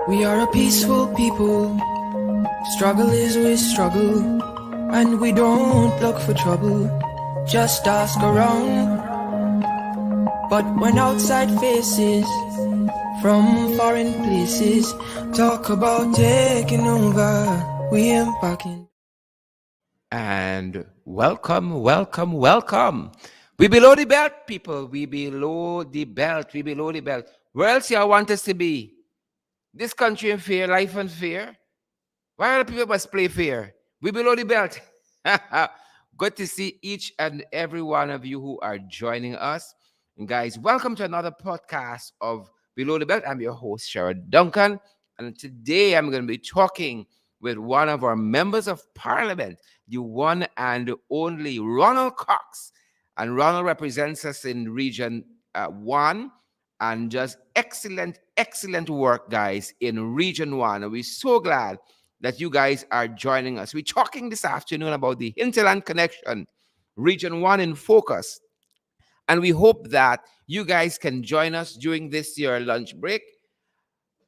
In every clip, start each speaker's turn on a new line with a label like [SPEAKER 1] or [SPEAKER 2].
[SPEAKER 1] We are a peaceful people. Struggle is we struggle, and we don't look for trouble. Just ask around. But when outside faces from foreign places talk about taking over, we ain't backing.
[SPEAKER 2] And welcome. We below the belt, people. We below the belt. We below the belt. Where else y'all want us to be? This country in fear, life and fear. Why are the people must play fair? We below the belt. Good to see each and every one of you who are joining us. And guys, welcome to another podcast of Below the Belt. I'm your host, Sherrod Duncan. And today I'm going to be talking with one of our members of parliament, the one and only Ronald Cox. And Ronald represents us in Region 1 and just excellent work, guys, in Region 1. And we're so glad that you guys are joining us. We're talking this afternoon about the Hinterland connection, Region 1 in focus. And we hope that you guys can join us during this year lunch break.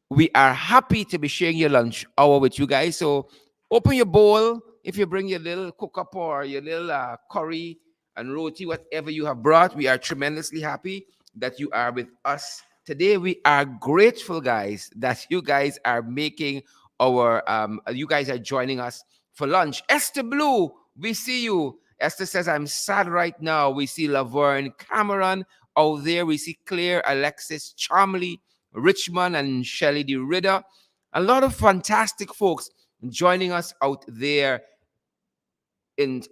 [SPEAKER 2] We are happy to be sharing your lunch hour with you guys. So open your bowl. If you bring your little cook up or your little curry and roti, whatever you have brought, we are tremendously happy that you are with us today. We are grateful, guys, that you guys are making you guys are joining us for lunch. Esther Blue, we see you. Esther says, I'm sad right now. We see Laverne Cameron out there. We see Claire, Alexis, Charmley, Richmond, and Shelley D. Ridder. A lot of fantastic folks joining us out there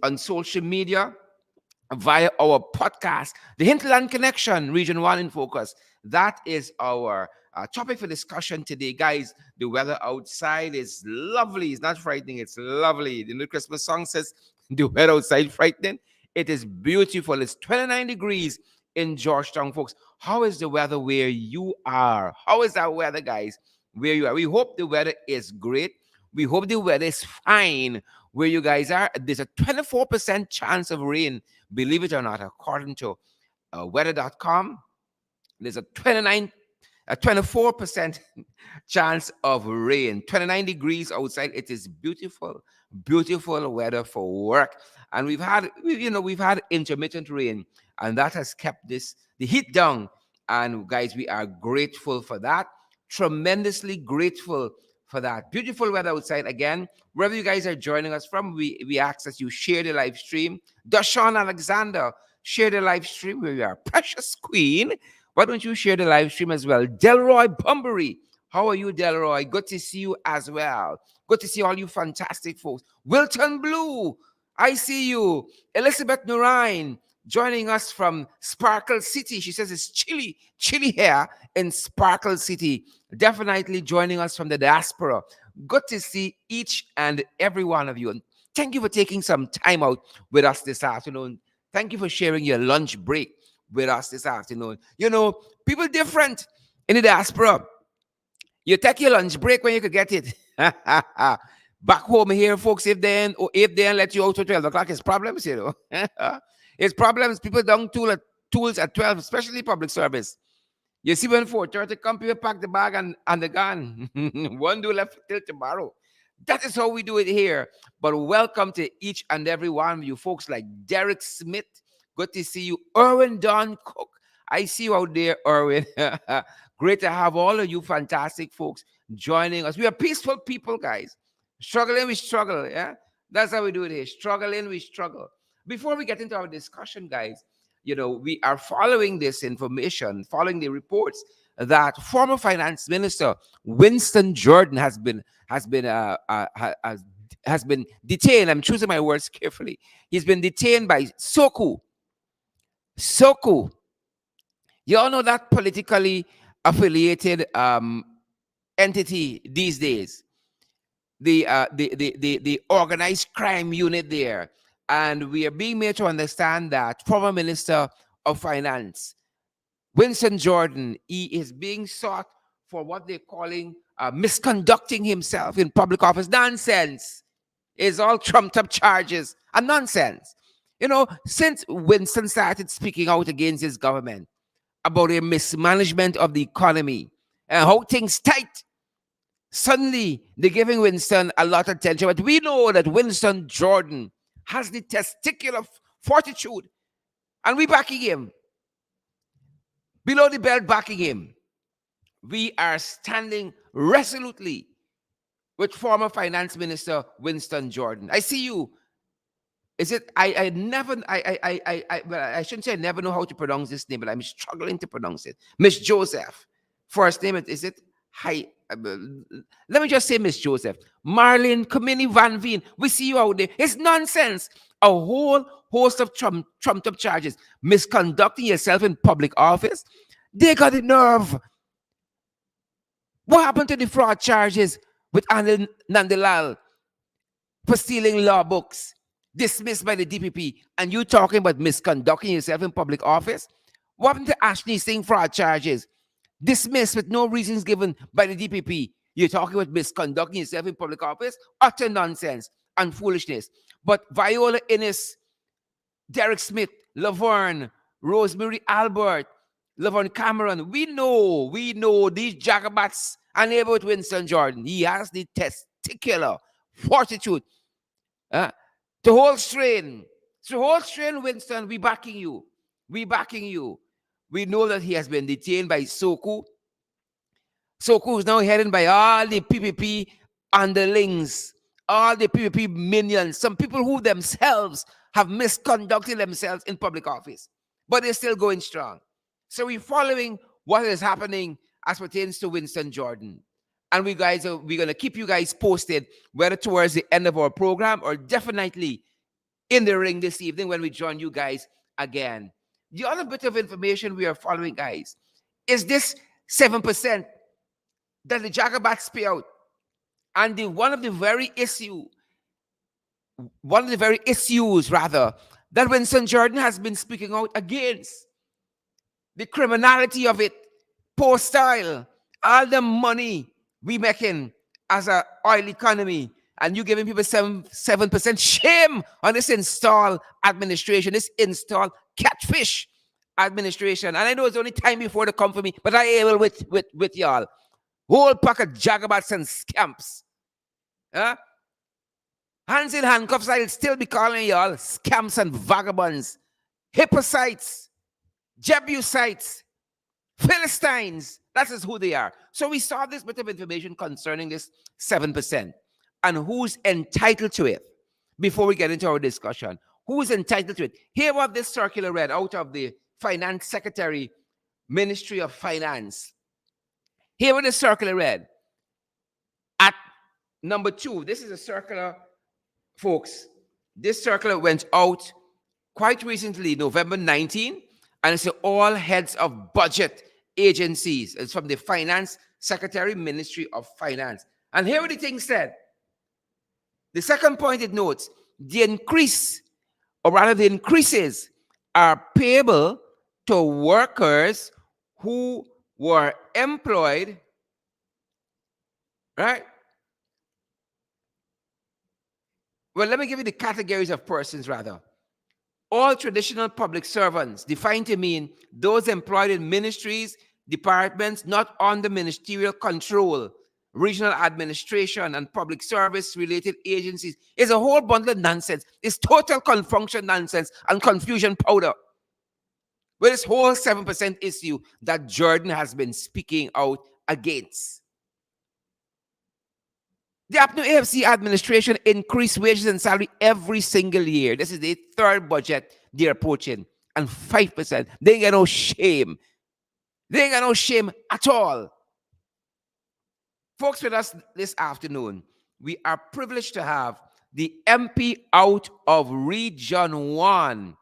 [SPEAKER 2] on social media via our podcast, The Hinterland Connection, Region 1 in Focus. That is our topic for discussion today. Guys, the weather outside is lovely. It's not frightening. It's lovely. The new Christmas song says, the weather outside frightening. It is beautiful. It's 29 degrees in Georgetown, folks. How is the weather where you are? How is that weather, guys, where you are? We hope the weather is great. We hope the weather is fine where you guys are. There's a 24% chance of rain, believe it or not, according to weather.com. There's a 24% chance of rain. 29 degrees outside. It is beautiful weather for work. And we've had intermittent rain, and that has kept the heat down. And guys, we are grateful for that. Tremendously grateful for that. Beautiful weather outside again. Wherever you guys are joining us from, we ask that you share the live stream. Dashawn Alexander, share the live stream where you are. Precious Queen, why don't you share the live stream as well? Delroy Bumbery, how are you, Delroy? Good to see you as well. Good to see all you fantastic folks. Wilton Blue, I see you. Elizabeth Nurine, joining us from Sparkle City. She says it's chilly here in Sparkle City. Definitely joining us from the diaspora. Good to see each and every one of you. And thank you for taking some time out with us this afternoon. Thank you for sharing your lunch break with us this afternoon. You know, people different in the diaspora. You take your lunch break when you could get it. Back home here, folks, if they let you out to 12 o'clock, it's problems, you know. It's problems. People don't tools at 12, especially public service. You see when 4:30 come, people pack the bag and the gun. One do left till tomorrow. That is how we do it here. But welcome to each and every one of you folks like Derek Smith. Good to see you. Erwin Don Cook. I see you out there, Erwin. Great to have all of you fantastic folks joining us. We are peaceful people, guys. Struggling, we struggle. Yeah, that's how we do it here. Struggling, we struggle. Before we get into our discussion, guys, you know, we are following this information, following the reports that former Finance Minister Winston Jordan has been detained. I'm choosing my words carefully. He's been detained by SOCU. You all know that politically affiliated entity these days. The organized crime unit there. And we are being made to understand that former Minister of Finance, Winston Jordan, he is being sought for what they're calling misconducting himself in public office. Nonsense. It's all trumped up charges and nonsense. You know, since Winston started speaking out against his government about a mismanagement of the economy and how things tight, Suddenly, they're giving Winston a lot of attention, but we know that Winston Jordan has the testicular fortitude, and we backing him. Below the belt, backing him. We are standing resolutely with former Finance Minister Winston Jordan. I see you. Is it? I never. Well, I shouldn't say I never know how to pronounce this name, but I'm struggling to pronounce it. Miss Joseph. First name is it? Hi. Let me just say Miss Joseph. Marlene Comini Van Veen. We see you out there. It's nonsense. A whole host of trumped up charges. Misconducting yourself in public office. They got the nerve. What happened to the fraud charges with Anil Nandalal for stealing law books, dismissed by the DPP, and you talking about misconducting yourself in public office? What happened to Ashley Singh fraud charges, dismissed with no reasons given by the DPP? You're talking about misconducting yourself in public office? Utter nonsense and foolishness. But Viola Innes, Derek Smith, Laverne, Rosemary Albert, Laverne Cameron, we know these jagabats are neighbor with Winston Jordan. He has the testicular fortitude to hold strain. To hold strain, Winston, we backing you. We backing you. We know that he has been detained by Soku. Soku is now headed by all the PPP underlings, all the PPP minions, some people who themselves have misconducted themselves in public office, but they're still going strong. So we're following what is happening as pertains to Winston Jordan. And we're going to keep you guys posted, whether towards the end of our program or definitely in the ring this evening when we join you guys again. The other bit of information we are following, guys, is this 7% that the Jagabats pay out. And one of the very issues rather, that Winston Jordan has been speaking out against. The criminality of it, poor style, all the money we making as an oil economy, and you giving people 7%. Shame on this install administration, this install catfish administration. And I know it's only time before they come for me, but I able with y'all. Whole pack of jagabats and scamps. Huh? Hands in handcuffs, I'll still be calling y'all scamps and vagabonds, hypocrites, Jebusites, Philistines. That is who they are. So we saw this bit of information concerning this 7% and who's entitled to it before we get into our discussion. Who's entitled to it? Here what this circular read out of the Finance Secretary, Ministry of Finance. Here what the circular read. At number 2, this is a circular, folks. This circular went out quite recently, November 19, and it's to all heads of budget agencies. It's from the Finance Secretary, Ministry of Finance. And here what the thing said. The second point it notes, the increases are payable to workers who were employed, right? Well, let me give you the categories of persons rather. All traditional public servants, defined to mean those employed in ministries, departments not under ministerial control, regional administration, and public service-related agencies, is a whole bundle of nonsense. It's total confunction nonsense and confusion powder. With this whole 7% issue that Jordan has been speaking out against. The APNU AFC administration increased wages and salary every single year. This is the third budget they're approaching. And 5%. They ain't got no shame. They ain't got no shame at all. Folks with us this afternoon, we are privileged to have the MP out of Region 1.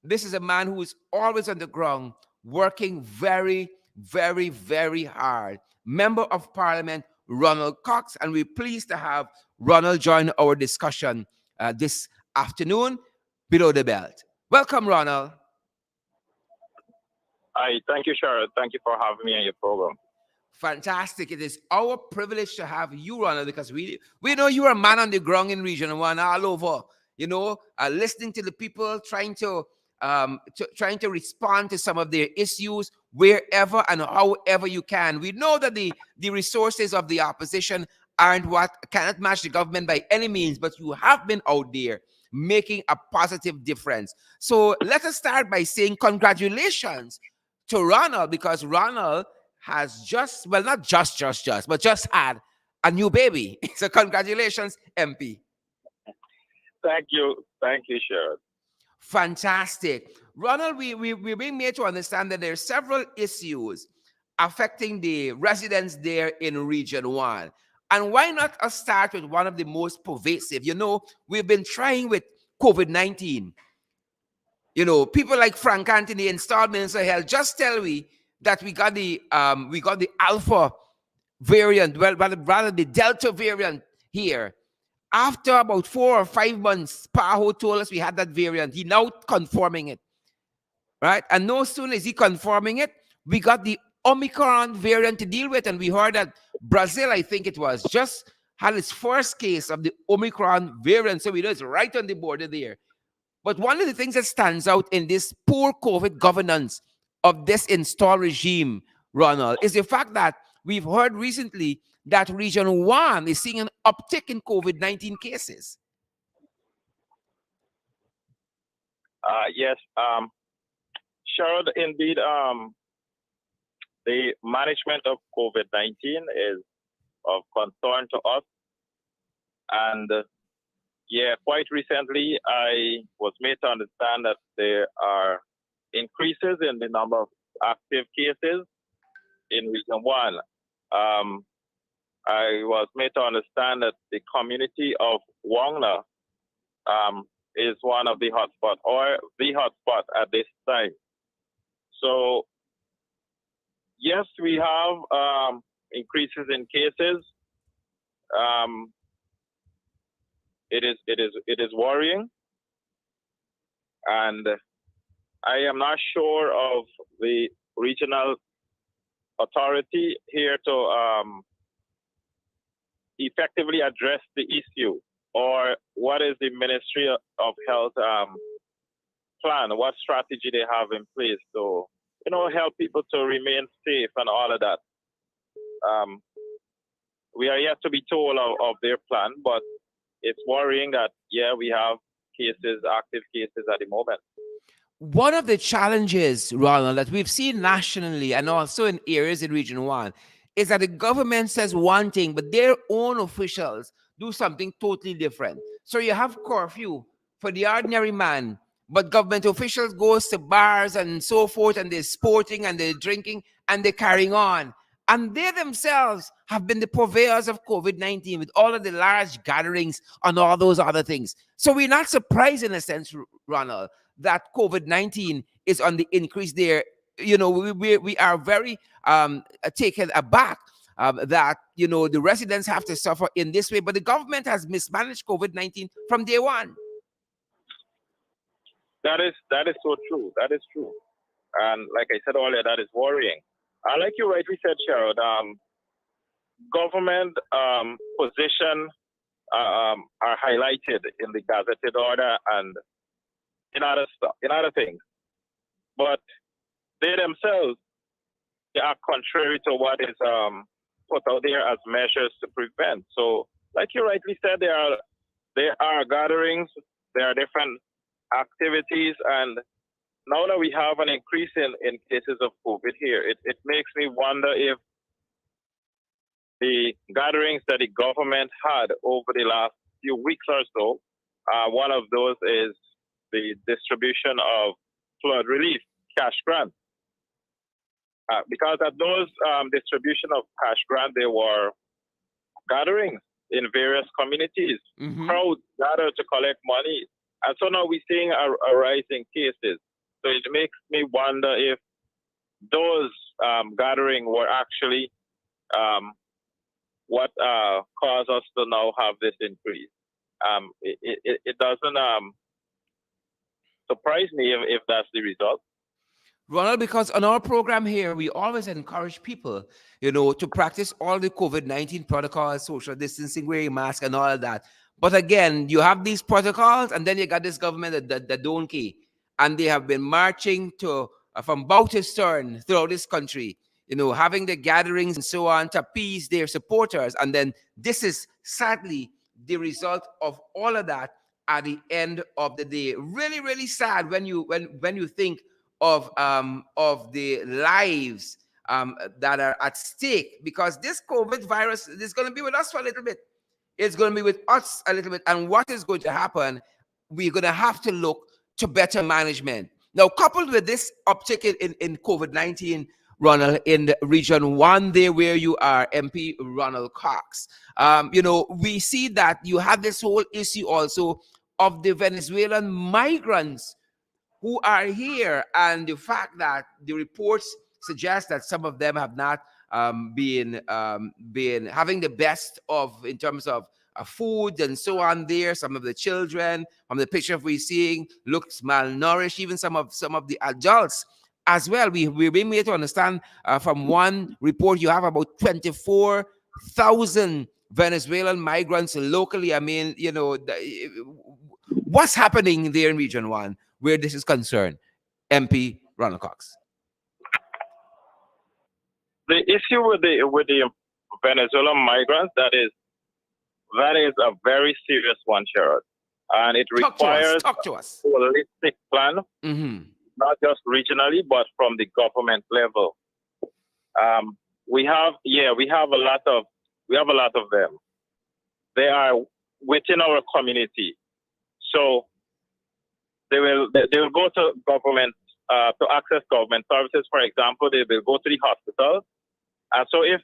[SPEAKER 2] This is a man who is always on the ground, working very, very, very hard. Member of Parliament, Ronald Cox, and we're pleased to have Ronald join our discussion this afternoon below the belt. Welcome, Ronald.
[SPEAKER 3] Hi, thank you, Sharon. Thank you for having me on your program.
[SPEAKER 2] Fantastic. It is our privilege to have you, Ronald, because we know you're a man on the ground in Region 1 all over, listening to the people, trying to respond to some of their issues, wherever and however you can. We know that the resources of the opposition aren't what cannot match the government by any means, but you have been out there making a positive difference. So let us start by saying congratulations to Ronald, because Ronald has just, well, not just, but just had a new baby. So congratulations, MP.
[SPEAKER 3] Thank you, Sharon.
[SPEAKER 2] Fantastic. Ronald, we're being made to understand that there are several issues affecting the residents there in Region 1. And why not us start with one of the most pervasive? You know, we've been trying with COVID-19. You know, people like Frank Anthony, installed Minister of Health, just tell me that we got the Alpha variant, well, rather the Delta variant here. After about 4 or 5 months, Paho told us we had that variant. He now conforming it, right? And no sooner is he conforming it, we got the Omicron variant to deal with. And we heard that Brazil, I think it was, just had its first case of the Omicron variant. So we know it's right on the border there. But one of the things that stands out in this poor COVID governance of this installed regime, Ronald, is the fact that we've heard recently that Region 1 is seeing an uptick in COVID-19 cases.
[SPEAKER 3] Yes, Sharon, indeed, the management of COVID-19 is of concern to us. And yeah, quite recently, I was made to understand that there are increases in the number of active cases in Region 1. I was made to understand that the community of Wangna is one of the hotspots, or the hotspot at this time. So, yes, we have increases in cases. It is worrying, and I am not sure of the regional authority here to effectively address the issue, or what is the Ministry of Health plan, what strategy they have in place to, help people to remain safe and all of that. We are yet to be told of their plan, but it's worrying that, yeah, we have cases, active cases at the moment.
[SPEAKER 2] One of the challenges, Ronald, that we've seen nationally and also in areas in Region 1 is that the government says one thing, but their own officials do something totally different. So you have curfew for the ordinary man, but government officials go to bars and so forth, and they're sporting and they're drinking and they're carrying on. And they themselves have been the purveyors of COVID-19 with all of the large gatherings and all those other things. So we're not surprised in a sense, Ronald, that COVID-19 is on the increase there. We are very taken aback that, the residents have to suffer in this way, but the government has mismanaged COVID-19 from day one.
[SPEAKER 3] That is so true. That is true. And like I said earlier, that is worrying. Like you rightly said, Sherrod, government position are highlighted in the gazetted order and in other things. But they themselves, they are contrary to what is put out there as measures to prevent. So, like you rightly said, there are gatherings, there are different activities, and now that we have an increase in cases of COVID here, it makes me wonder if the gatherings that the government had over the last few weeks or so, one of those is the distribution of flood relief cash grants. Because at those distribution of cash grant, there were gatherings in various communities, crowds gathered to collect money. And so now we're seeing a rise in cases. So it makes me wonder if those gatherings were actually what caused us to now have this increase. It doesn't surprise me if that's the result.
[SPEAKER 2] Ronald, because on our program here, we always encourage people, to practice all the COVID-19 protocols, social distancing, wearing masks and all of that. But again, you have these protocols, and then you got this government that don't care. And they have been marching to from Bautistern throughout this country, having the gatherings and so on to appease their supporters. And then this is sadly the result of all of that at the end of the day. Really, really sad when you think of the lives that are at stake, because this COVID virus is going to be with us for a little bit. It's going to be with us a little bit. And what is going to happen? We're going to have to look to better management. Now, coupled with this uptick in COVID-19, Ronald, in the region 1 there where you are, MP Ronald Cox, we see that you have this whole issue also of the Venezuelan migrants who are here, and the fact that the reports suggest that some of them have not been having the best of in terms of food and so on. There, some of the children from the picture we're seeing looks malnourished. Even some of the adults as well. We're being made to understand from one report you have about 24,000 Venezuelan migrants locally. I mean, what's happening there in Region 1 where this is concerned, MP Ronald Cox?
[SPEAKER 3] The issue with the Venezuelan migrants, that is a very serious one, Sherrod. And it requires
[SPEAKER 2] talk to us.
[SPEAKER 3] A holistic plan, not just regionally, but from the government level. We have a lot of them. They are within our community. So they will go to government to access government services. For example, they will go to the hospital. And so if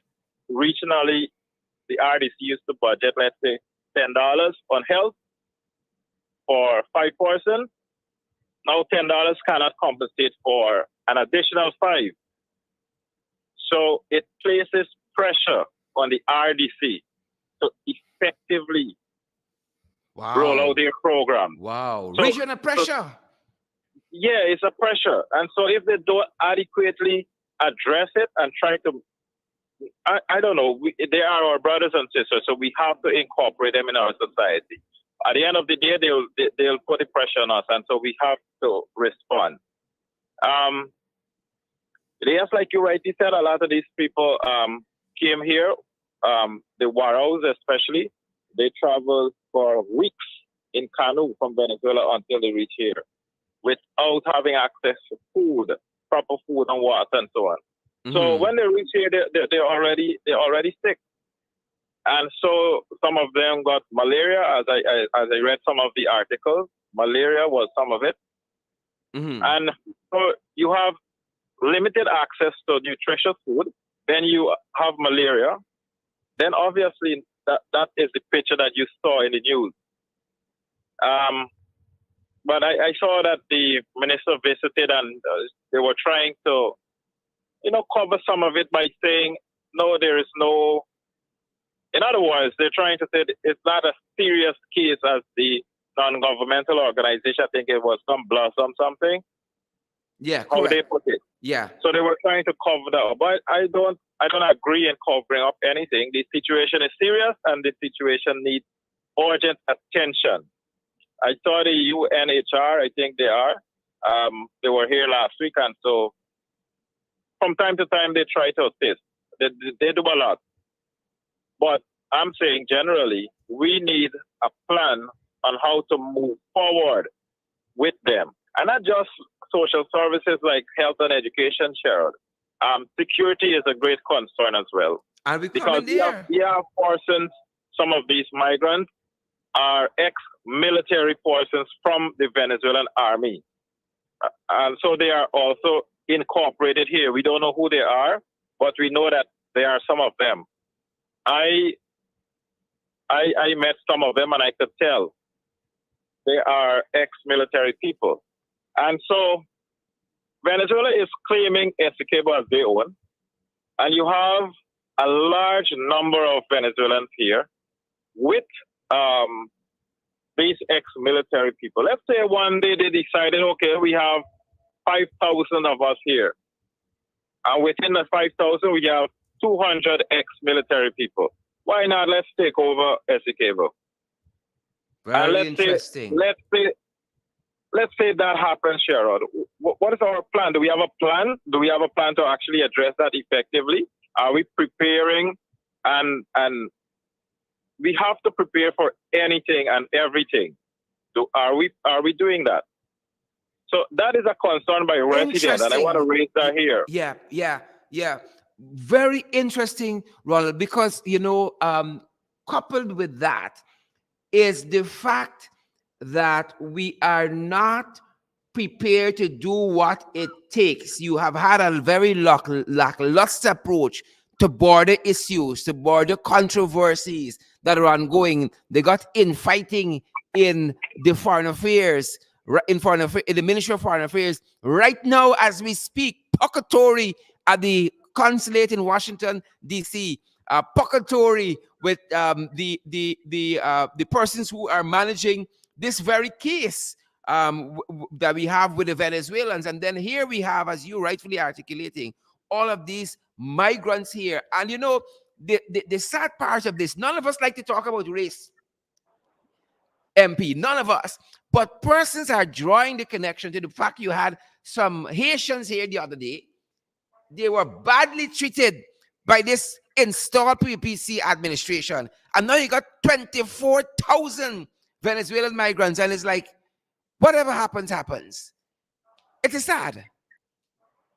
[SPEAKER 3] regionally the RDC used to budget, let's say, $10 on health for 5 persons, now $10 cannot compensate for an additional 5. So it places pressure on the RDC to effectively roll out their program.
[SPEAKER 2] Wow.
[SPEAKER 3] So,
[SPEAKER 2] regional pressure.
[SPEAKER 3] Yeah, it's a pressure. And so if they don't adequately address it and try to, I don't know, they are our brothers and sisters, so we have to incorporate them in our society. At the end of the day, they'll put the pressure on us, and so we have to respond. Yes, like you rightly said, a lot of these people came here, the Warraws especially. They traveled for weeks in canoe from Venezuela until they reach here, without having access to food, proper food and water and so on. So when they reach here, they're already sick, and so some of them got malaria. As I read some of the articles, malaria was some of it, and so you have limited access to nutritious food. Then you have malaria. Then obviously that is the picture that you saw in the news. But I saw that the minister visited, and they were trying to, cover some of it by saying, no, there is no, in other words, they're trying to say it's not a serious case as the non-governmental organization, I think it was some Blossom something.
[SPEAKER 2] Yeah,
[SPEAKER 3] how
[SPEAKER 2] correct.
[SPEAKER 3] they put it.
[SPEAKER 2] Yeah.
[SPEAKER 3] So they were trying to cover that up. But I don't agree in covering up anything. The situation is serious, and the situation needs urgent attention. I saw the UNHR, I think they are. They were here last week, and so from time to time they try to assist. They do a lot. But I'm saying generally, we need a plan on how to move forward with them. And not just social services like health and education, Sherrod. Security is a great concern as well.
[SPEAKER 2] And
[SPEAKER 3] because we have persons, some of these migrants are ex-military persons from the Venezuelan army. And so they are also incorporated here. We don't know who they are, but we know that there are some of them. I met some of them, and I could tell they are ex-military people. And so Venezuela is claiming Essequibo as their own, and you have a large number of Venezuelans here with these ex-military people. Let's say one day they decided, okay, we have 5,000 of us here, and within the 5,000 we have 200 ex-military people. Why not? Let's take over Essequibo.
[SPEAKER 2] Very interesting.
[SPEAKER 3] let's say that happens, Sherrod. What is our plan? Do we have a plan? Do we have a plan to actually address that effectively? Are we preparing? And we have to prepare for anything and everything. Are we doing that? So that is a concern by residents, and I want to
[SPEAKER 2] Interesting.
[SPEAKER 3] raise that here.
[SPEAKER 2] Yeah. Very interesting, Ronald, because, coupled with that is the fact that we are not prepared to do what it takes. You have had a very lackluster approach to border issues, to border controversies that are ongoing. They got infighting in the foreign affairs, in the Ministry of Foreign Affairs right now as we speak. Pocketori at the consulate in Washington D.C. Pocketori with the persons who are managing this very case that we have with the Venezuelans. And then here we have, as you rightfully articulating, all of these migrants here. And the sad part of this, none of us like to talk about race, MP, none of us. But persons are drawing the connection to the fact you had some Haitians here the other day. They were badly treated by this installed PPC administration. And now you got 24,000 Venezuelan migrants. And it's like, whatever happens, happens. It is sad.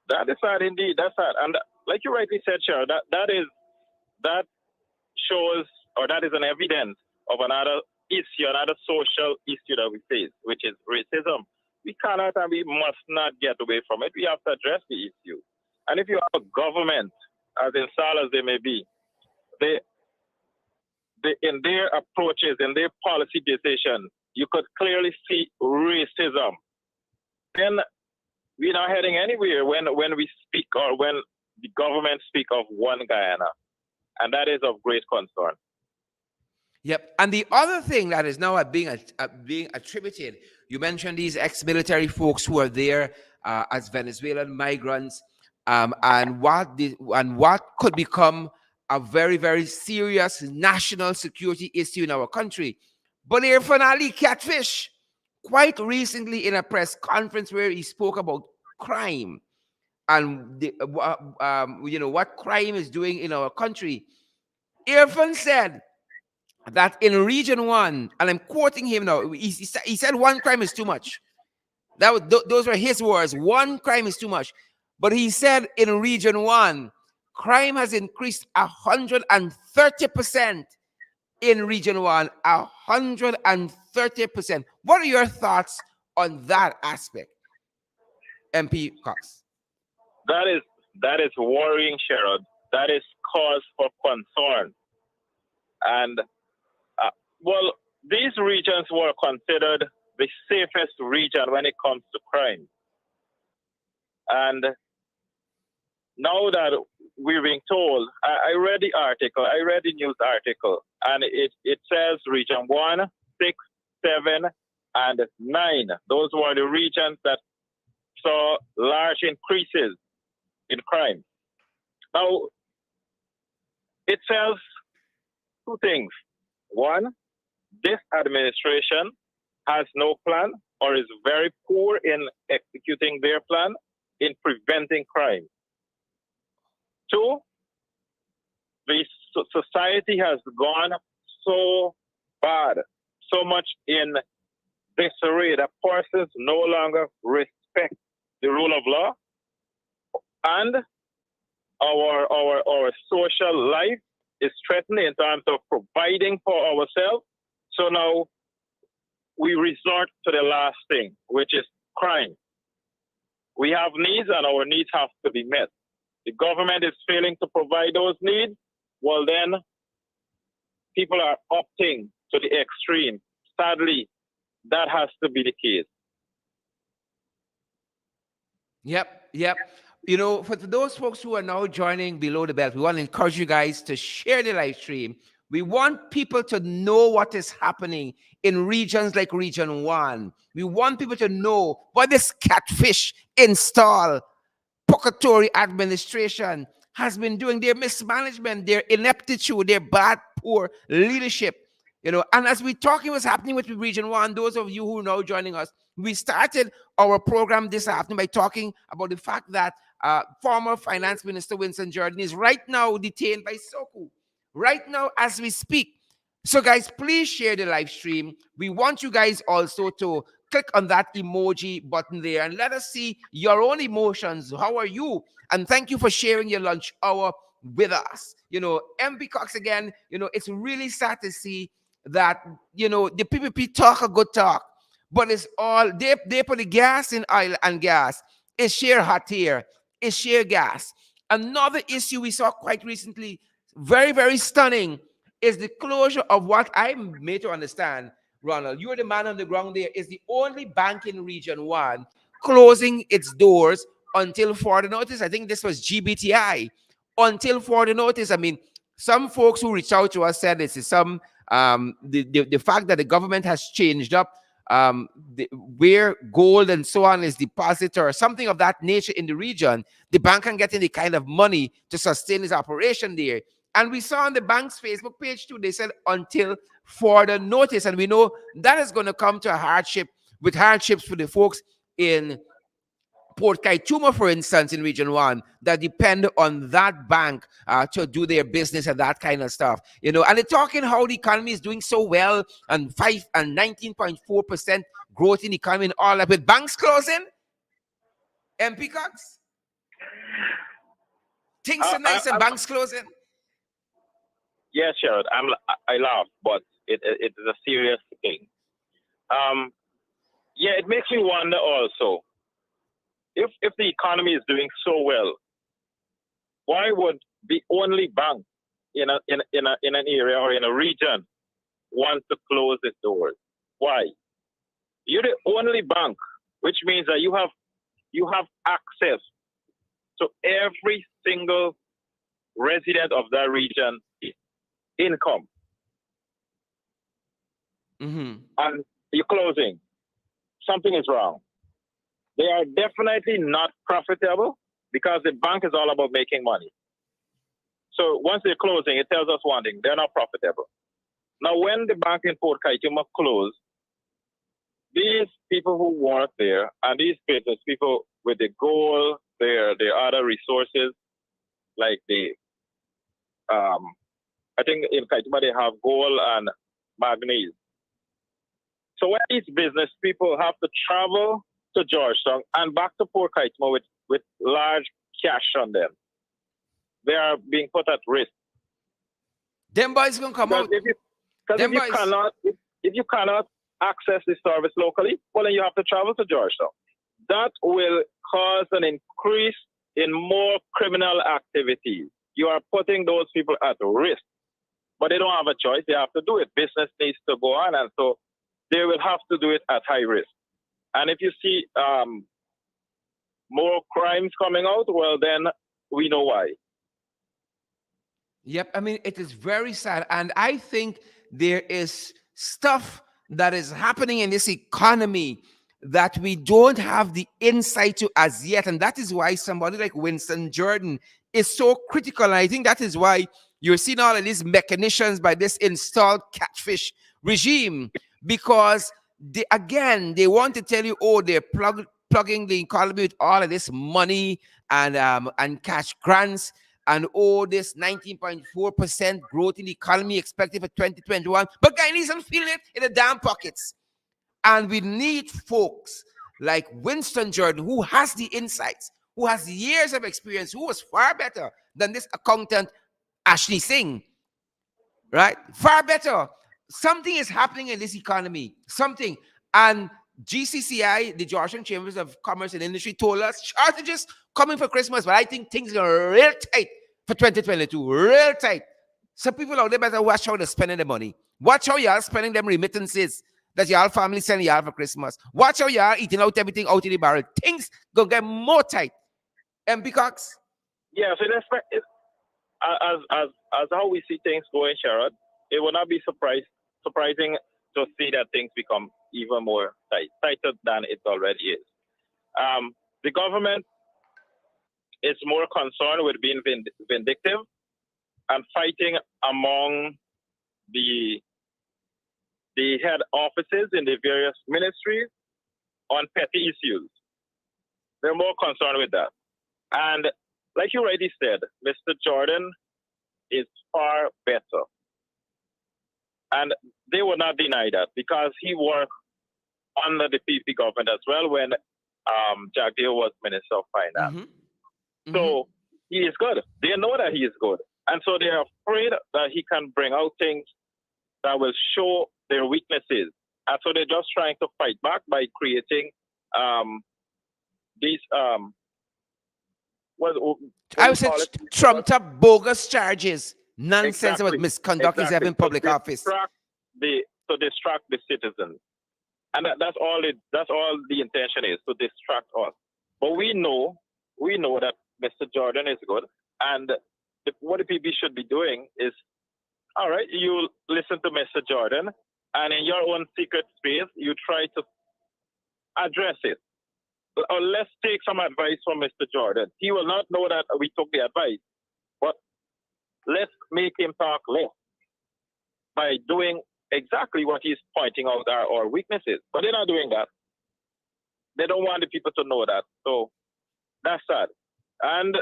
[SPEAKER 3] That is sad indeed. That's sad. And like you rightly said, Cheryl, that shows, or that is an evidence of another issue, another social issue that we face, which is racism. We cannot and we must not get away from it. We have to address the issue. And if you have a government, as installed as they may be, they in their approaches, in their policy decisions, you could clearly see racism. Then we're not heading anywhere when we speak, or when the government speak of one Guyana. And that is of great concern.
[SPEAKER 2] Yep. And the other thing that is now being attributed, you mentioned these ex-military folks who are there as Venezuelan migrants, and what could become a very, very serious national security issue in our country. But Irfan Ali Catfish, quite recently in a press conference where he spoke about crime and what crime is doing in our country, Irfan said that in Region 1, and I'm quoting him now, he said one crime is too much. Those were his words. One crime is too much. But he said in Region 1, crime has increased 130% in Region 1, 130%. What are your thoughts on that aspect, MP Cox?
[SPEAKER 3] That is worrying, Sherrod. That is cause for concern. And well, these regions were considered the safest region when it comes to crime. And now that we're being told, I read the article, I read the news article, and it says Region 1, 6, 7, and 9. Those were the regions that saw large increases in crime. Now, it says two things. One, this administration has no plan, or is very poor in executing their plan in preventing crime. Two, the society has gone so bad, so much in disarray that persons no longer respect the rule of law, and our social life is threatened in terms of providing for ourselves. So now we resort to the last thing, which is crime. We have needs, and our needs have to be met. The government is failing to provide those needs. Well, then people are opting to the extreme. Sadly, that has to be the case.
[SPEAKER 2] Yep. For those folks who are now joining Below the Belt, we want to encourage you guys to share the live stream. We want people to know what is happening in regions like Region 1. We want people to know what this catfish install Pocketori administration has been doing, their mismanagement, their ineptitude, their bad, poor leadership. And as we're talking what's happening with Region 1, those of you who are now joining us, we started our program this afternoon by talking about the fact that former Finance Minister Winston Jordan is right now detained by Soku, right now as we speak. So, guys, please share the live stream. We want you guys also to click on that emoji button there and let us see your own emotions. How are you? And thank you for sharing your lunch hour with us. MP Cox again, it's really sad to see that, the PPP talk a good talk, but it's all, they put the gas in oil and gas. It's sheer hot here. It's sheer gas. Another issue we saw quite recently, very, very stunning, is the closure of what I'm made to understand, Ronald, you're the man on the ground there, is the only bank in Region 1 closing its doors until further notice. I think this was GBTI. Until further notice. I mean, some folks who reached out to us said this is the fact that the government has changed up where gold and so on is deposited or something of that nature in the region, the bank can get any kind of money to sustain its operation there. And we saw on the bank's Facebook page too, they said until further notice. And we know that is going to come to a hardships for the folks in Port Kaituma, for instance, in Region 1, that depend on that bank to do their business and that kind of stuff. And they're talking how the economy is doing so well and 19.4% growth in the economy and all that. With banks closing, MP Cox, things are nice and banks closing.
[SPEAKER 3] Yes, Sherrod, I laugh, but it is a serious thing. Yeah, it makes me wonder also, if the economy is doing so well, why would the only bank in an area or in a region want to close its doors? Why? You're the only bank, which means that you have access to every single resident of that region income.
[SPEAKER 2] Mm-hmm.
[SPEAKER 3] And you're closing. Something is wrong. They are definitely not profitable because the bank is all about making money. So once they're closing, it tells us one thing, they're not profitable. Now, when the bank in Port Kaituma closed, these people who work there and these business people with the gold, their other resources, like I think in Kaituma they have gold and manganese. So when these business people have to travel to Georgetown and back to Port Kaituma with large cash on them, they are being put at risk.
[SPEAKER 2] Them boys gonna come out.
[SPEAKER 3] If you cannot access the service locally, well, then you have to travel to Georgetown. That will cause an increase in more criminal activities. You are putting those people at risk, but they don't have a choice. They have to do it. Business needs to go on, and so they will have to do it at high risk. And if you see more crimes coming out, well, then we know why.
[SPEAKER 2] Yep. I mean, it is very sad. And I think there is stuff that is happening in this economy that we don't have the insight to as yet. And that is why somebody like Winston Jordan is so critical. And I think that is why you're seeing all of these machinations by this installed catfish regime, because they want to tell you, oh, they're plugging the economy with all of this money and cash grants, and oh, this 19.4% growth in the economy expected for 2021. But Guyanese don't feel it in the damn pockets. And we need folks like Winston Jordan, who has the insights, who has years of experience, who was far better than this accountant, Ashley Singh, right? Far better. Something is happening in this economy. Something. And GCCI, the Georgian Chambers of Commerce and Industry, told us shortages coming for Christmas, but I think things are real tight for 2022. Real tight. So people out there better watch how they're spending the money. Watch how y'all spending them remittances that y'all family send y'all for Christmas. Watch how y'all eating out everything out in the barrel. Things gonna get more tight. MP Cox?
[SPEAKER 3] Yeah, so that's as how we see things going, Sherrod, it will not be surprising to see that things become even more tighter than it already is. The government is more concerned with being vindictive and fighting among the the head offices in the various ministries on petty issues. They're more concerned with that. And like you already said, Mr. Jordan is far better. And they will not deny that because he worked under the PP government as well when Jagdeo was Minister of Finance.
[SPEAKER 2] Mm-hmm.
[SPEAKER 3] So he is good. They know that he is good. And so they are afraid that he can bring out things that will show their weaknesses. And so they're just trying to fight back by creating these,
[SPEAKER 2] I would say trumped up bogus charges. Nonsense about misconduct is having public office.
[SPEAKER 3] To distract the citizens. And that's all the intention is, to distract us. But we know that Mr. Jordan is good. And what the PB should be doing is, all right, you listen to Mr. Jordan, and in your own secret space, you try to address it. Or let's take some advice from Mr. Jordan. He will not know that we took the advice, but let's make him talk less by doing exactly what he's pointing out are our weaknesses. But they're not doing that. They don't want the people to know that. So that's sad. And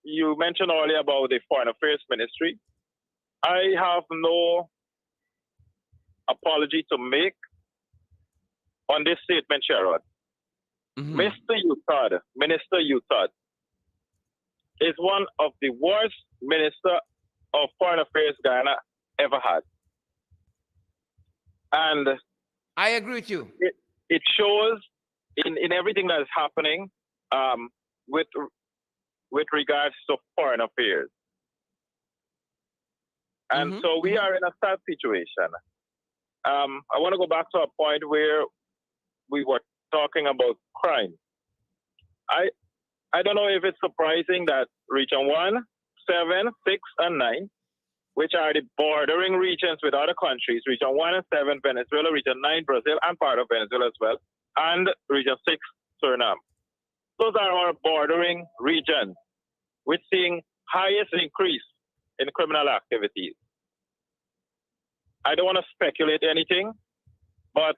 [SPEAKER 3] you mentioned earlier about the Foreign Affairs Ministry. I have no apology to make on this statement, Sherrod.
[SPEAKER 2] Mm-hmm.
[SPEAKER 3] Minister Utah is one of the worst Minister of Foreign Affairs Guyana ever had. And
[SPEAKER 2] I agree with you.
[SPEAKER 3] It shows in everything that is happening with regards to foreign affairs. And so we are in a sad situation. I want to go back to a point where we were talking about crime. I don't know if it's surprising that Region 1, 7, 6, and 9, which are the bordering regions with other countries, Region 1 and 7, Venezuela, Region 9, Brazil, and part of Venezuela as well, and Region 6, Suriname. Those are our bordering regions. We're seeing highest increase in criminal activities. I don't want to speculate anything, but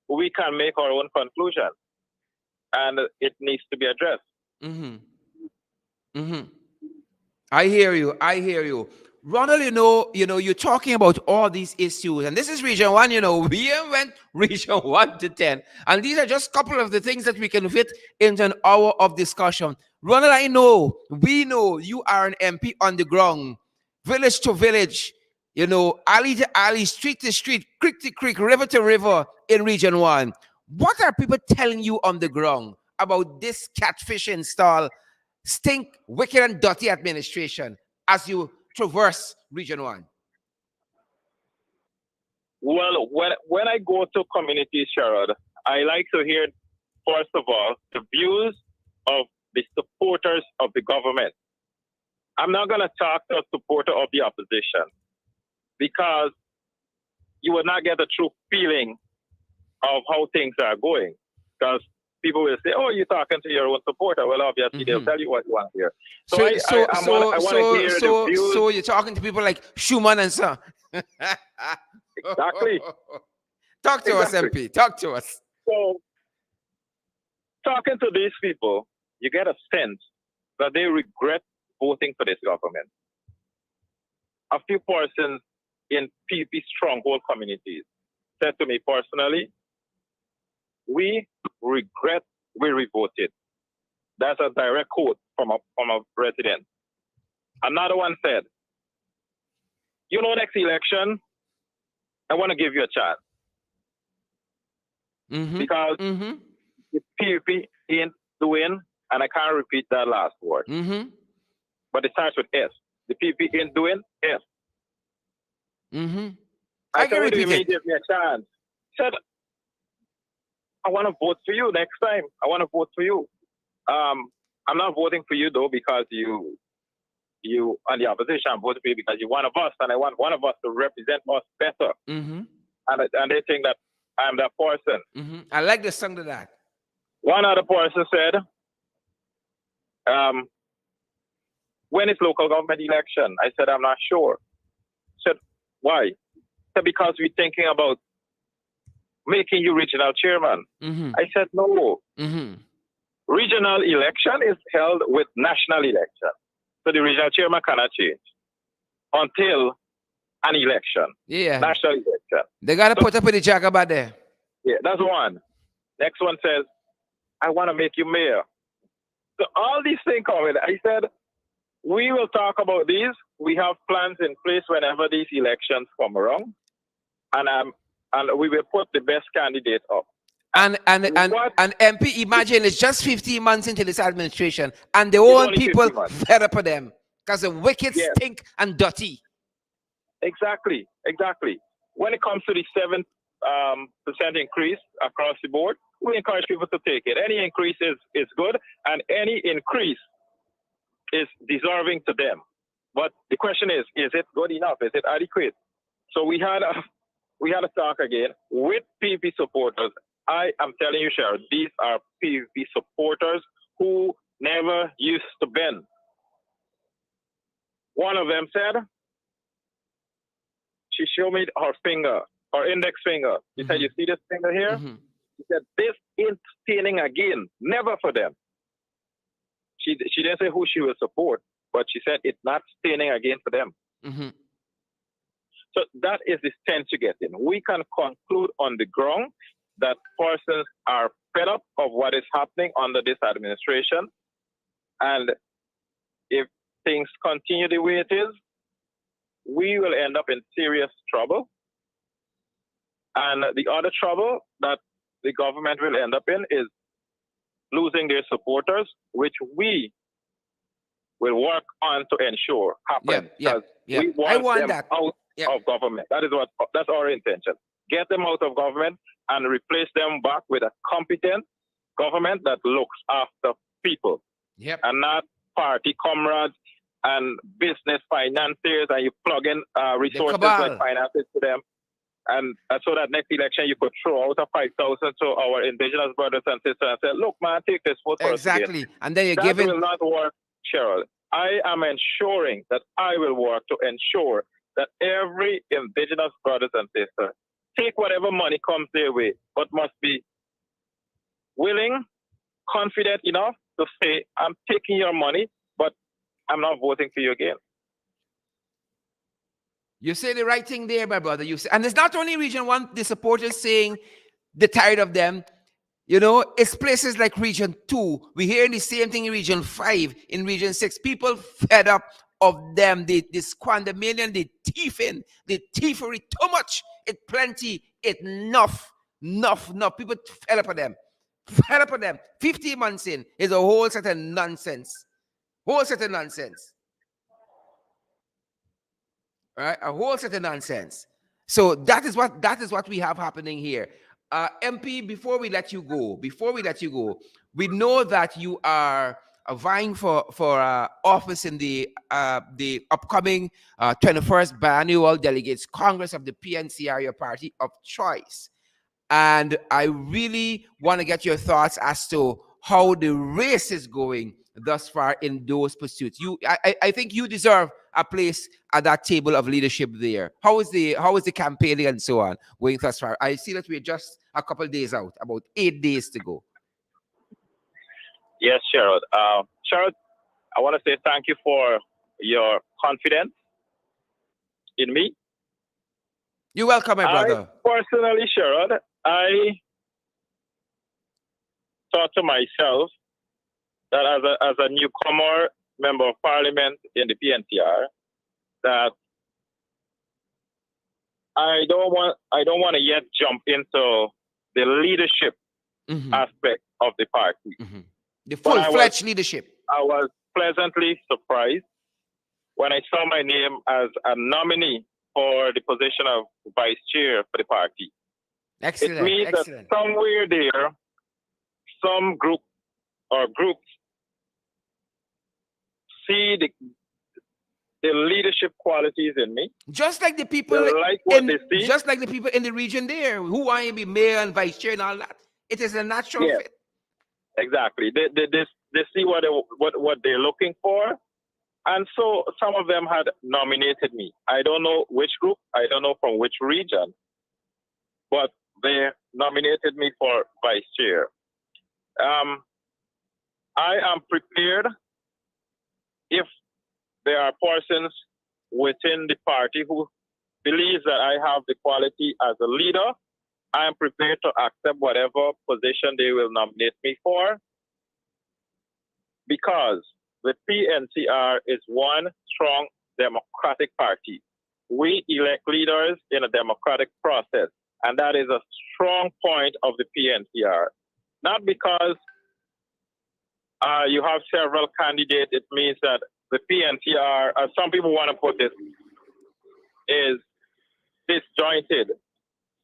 [SPEAKER 3] we can make our own conclusion, and it needs to be addressed.
[SPEAKER 2] Mm-hmm. Mm-hmm. I hear you. Ronald, you're talking about all these issues, and this is Region 1, we went Region 1 to 10, and these are just a couple of the things that we can fit into an hour of discussion. Ronald, we know you are an MP on the ground, village to village, alley to alley, street to street, creek to creek, river to river in Region 1. What are people telling you on the ground about this catfishing style, stink, wicked, and dirty administration as you traverse Region 1?
[SPEAKER 3] Well, when I go to communities, Sherrod, I like to hear, first of all, the views of the supporters of the government. I'm not going to talk to a supporter of the opposition because you will not get a true feeling of how things are going. Because people will say, "Oh, you're talking to your own supporter." Well, obviously, they'll tell you what you want to hear.
[SPEAKER 2] So you're talking to people like Schumann and Son.
[SPEAKER 3] Exactly.
[SPEAKER 2] Talk to us, MP. Talk to us.
[SPEAKER 3] So, talking to these people, you get a sense that they regret voting for this government. A few persons in PP stronghold communities said to me personally, "We regret we voted." That's a direct quote from a resident. Another one said, "Next election, I want to give you a chance." Because the PUP ain't doing, and I can't repeat that last word, but it starts with S. The PUP ain't doing S. I said, "What do you mean give me a chance?" He said, "I want to vote for you next time. I want to vote for you. I'm not voting for you, though, because you on the opposition. I'm voting for you because you're one of us, and I want one of us to represent us better." And they think that I'm that person.
[SPEAKER 2] I like the sound of that.
[SPEAKER 3] One other person said, "When is local government election?" I said, "I'm not sure." He said, "Why?" He said, "Because we're thinking about making you regional chairman.
[SPEAKER 2] Mm-hmm.
[SPEAKER 3] I said, no.
[SPEAKER 2] Mm-hmm.
[SPEAKER 3] Regional election is held with national election. So the regional chairman cannot change until an election,
[SPEAKER 2] Yeah.
[SPEAKER 3] national election.
[SPEAKER 2] They got to
[SPEAKER 3] So-
[SPEAKER 2] put up with the jagaba there.
[SPEAKER 3] Yeah, that's one. Next one says, I want to make you mayor. So all these things come in. I said, we will talk about these. We have plans in place whenever these elections come around. And we will put the best candidate up.
[SPEAKER 2] And
[SPEAKER 3] What?
[SPEAKER 2] MP, imagine it's just 15 months into this administration, and the
[SPEAKER 3] It's
[SPEAKER 2] own
[SPEAKER 3] only
[SPEAKER 2] people
[SPEAKER 3] 15 months.
[SPEAKER 2] fed up with them because the wicked
[SPEAKER 3] Yes.
[SPEAKER 2] stink and dirty.
[SPEAKER 3] Exactly. When it comes to the 7% increase across the board, we encourage people to take it. Any increase is good, and any increase is deserving to them. But the question is it good enough? Is it adequate? So we had a talk again with PVP supporters. I am telling you, Cheryl, these are PVP supporters who never used to bend. One of them said, she showed me her finger, her index finger. She said, you see this finger here?
[SPEAKER 2] Mm-hmm.
[SPEAKER 3] She said, this ain't staining again. Never for them. She didn't say who she will support, but she said it's not staining again for them.
[SPEAKER 2] Mm-hmm.
[SPEAKER 3] So that is the sense you get in. We can conclude on the ground that persons are fed up of what is happening under this administration. And if things continue the way it is, we will end up in serious trouble. And the other trouble that the government will end up in is losing their supporters, which we will work on to ensure happens.
[SPEAKER 2] Yeah.
[SPEAKER 3] We
[SPEAKER 2] I
[SPEAKER 3] want
[SPEAKER 2] want
[SPEAKER 3] them
[SPEAKER 2] that.
[SPEAKER 3] out
[SPEAKER 2] Yep.
[SPEAKER 3] of government. That's our intention. Get them out of government and replace them back with a competent government that looks after people.
[SPEAKER 2] Yep.
[SPEAKER 3] And not party comrades and business financiers, and you plug in resources
[SPEAKER 2] cabal.
[SPEAKER 3] like finances to them. And so that next election you could throw out a 5,000 to our indigenous brothers and sisters and say, look, man, take this vote for us
[SPEAKER 2] Exactly.
[SPEAKER 3] again.
[SPEAKER 2] And then you're
[SPEAKER 3] That
[SPEAKER 2] giving.
[SPEAKER 3] will not work, Cheryl. I am ensuring that I will work to ensure that every indigenous brothers and sisters take whatever money comes their way, but must be willing, confident enough to say, I'm taking your money, but I'm not voting for you again.
[SPEAKER 2] You say the right thing there, my brother. And it's not only Region 1, the supporters saying they're tired of them. You know, it's places like Region 2. We're hearing the same thing in Region 5, in Region 6. People fed up of them. They squander million, they thiefing, they thievery too much. It plenty, it enough. People fed up of them. 15 months in is a whole set of nonsense. Right? A whole set of nonsense. So that is what we have happening here. MP, before we let you go, we know that you are vying for office in the upcoming 21st Biannual Delegates Congress of the PNC, your party of choice. And I really want to get your thoughts as to how the race is going thus far in those pursuits. I think you deserve a place at that table of leadership there. How is the campaigning and so on going thus far? I see that we're just a couple of days out, about 8 days to go.
[SPEAKER 3] Yes, Sherrod. Sherrod, I want to say thank you for your confidence in me.
[SPEAKER 2] You're welcome, my brother.
[SPEAKER 3] Personally, Sherrod, I thought to myself that as a newcomer member of parliament in the PNTR, that I don't want to yet jump into the leadership aspect of the party.
[SPEAKER 2] Mm-hmm. The full-fledged leadership.
[SPEAKER 3] I was pleasantly surprised when I saw my name as a nominee for the position of vice chair for the party.
[SPEAKER 2] Excellent.
[SPEAKER 3] It means that somewhere there, some group or groups see the leadership qualities in me.
[SPEAKER 2] Just like the people just like the people in the region there who want to be mayor and vice chair and all that. It is a natural fit.
[SPEAKER 3] Exactly. They see what they're looking for. And so some of them had nominated me. I don't know which group, I don't know from which region, but they nominated me for vice chair. Um, I am prepared if there are persons within the party who believes that I have the quality as a leader. I am prepared to accept whatever position they will nominate me for, because the PNCR is one strong democratic party. We elect leaders in a democratic process, and that is a strong point of the PNCR. Not because you have several candidates, it means that the PNCR, as some people want to put it, is disjointed.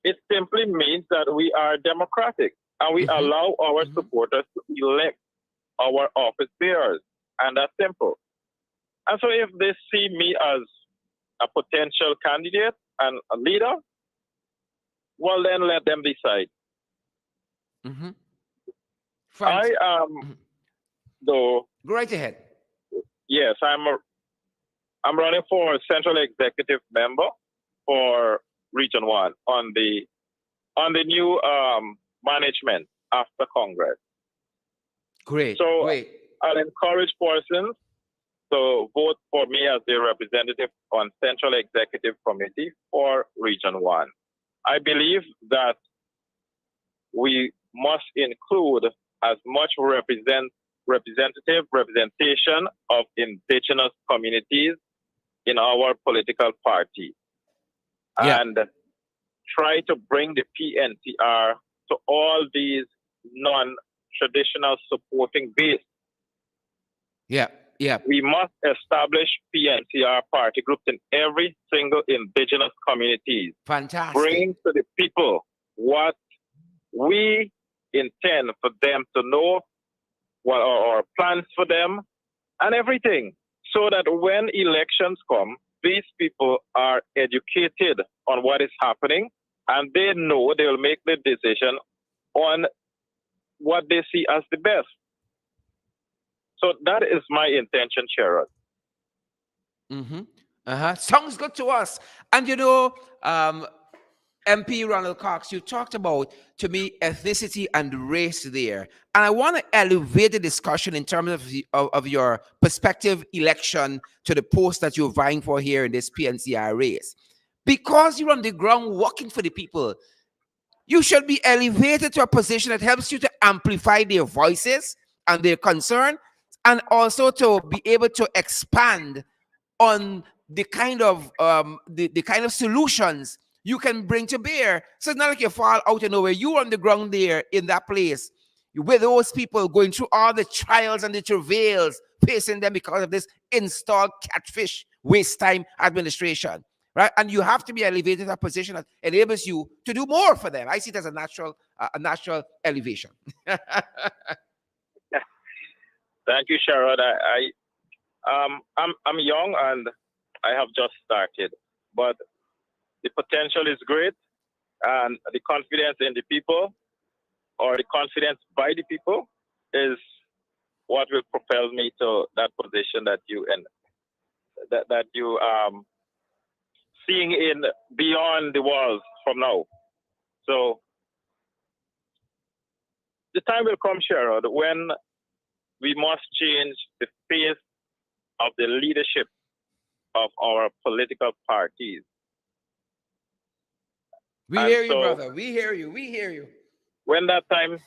[SPEAKER 3] It simply means that we are democratic and we allow our supporters to elect our office bearers. And that's simple. And so if they see me as a potential candidate and a leader, well, then let them decide. I am, though.
[SPEAKER 2] Go right ahead.
[SPEAKER 3] Yes, I'm running for central executive member for Region 1 on the new management after Congress.
[SPEAKER 2] Great.
[SPEAKER 3] So
[SPEAKER 2] Great.
[SPEAKER 3] I'll encourage persons to vote for me as the representative on Central Executive Committee for Region 1. I believe that we must include as much representation of indigenous communities in our political party, and try to bring the PNCR to all these non-traditional supporting base. We must establish PNCR party groups in every single indigenous communities.
[SPEAKER 2] Fantastic.
[SPEAKER 3] Bring to the people what we intend for them to know, what are our plans for them, and everything, so that when elections come, these people are educated on what is happening, and they know they will make the decision on what they see as the best. So that is my intention, Sharon.
[SPEAKER 2] Sounds good to us. And MP Ronald Cox, you talked about, to me, ethnicity and race there. And I want to elevate the discussion in terms of your prospective election to the post that you're vying for here in this PNCR race. Because you're on the ground working for the people, you should be elevated to a position that helps you to amplify their voices and their concern, and also to be able to expand on the kind of the kind of solutions you can bring to bear. So it's not like you fall out of nowhere. You're on the ground there in that place with those people going through all the trials and the travails facing them because of this installed catfish waste time administration, right? And you have to be elevated to a position that enables you to do more for them. I see it as a natural elevation.
[SPEAKER 3] Thank you, Sharon. I'm young and I have just started, but the potential is great, and the confidence in the people, or the confidence by the people, is what will propel me to that position that you seeing in beyond the walls from now. So the time will come, Sharon, when we must change the face of the leadership of our political parties.
[SPEAKER 2] We hear you, brother. We hear you. We hear you.
[SPEAKER 3] When that time